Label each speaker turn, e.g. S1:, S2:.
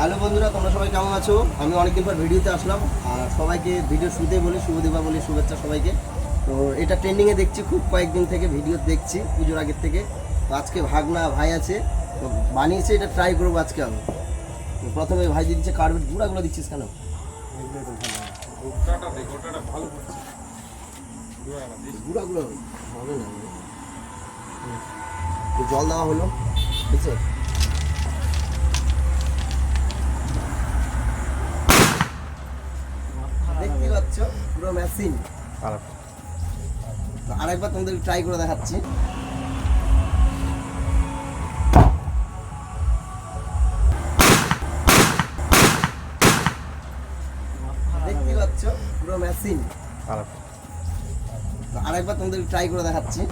S1: Hello বন্ধুরা, তোমরা সবাই কেমন আছো? আমি অনেকদিন পর ভিডিওতে আসলাম আর সবাইকে ভিডিও শুরুতে বলি শুভ দীপাবলি শুভেচ্ছা সবাইকে। তো এটা ট্রেন্ডিংয়ে দেখছি, খুব কয়েকদিন থেকে ভিডিও দেখছি পুজোর আগের থেকে। তো আজকে ভাগনা ভাই আছে, তো বানিয়েছে, এটা ট্রাই করবো আজকে আমি। তো প্রথমে ভাই দিয়ে দিচ্ছে কার্বেট, গুঁড়াগুলো দিচ্ছিস কেন? গুঁড়াগুলো হবে না, তো জল দেওয়া হলো, ঠিক আছে। দেখতে পাচ্ছ পুরো মেশিন। আরেকবার তোমাদের ট্রাই করে দেখাচ্ছি। দেখতে পাচ্ছ পুরো মেশিন। আরেকবার তোমাদের ট্রাই করে দেখাচ্ছি।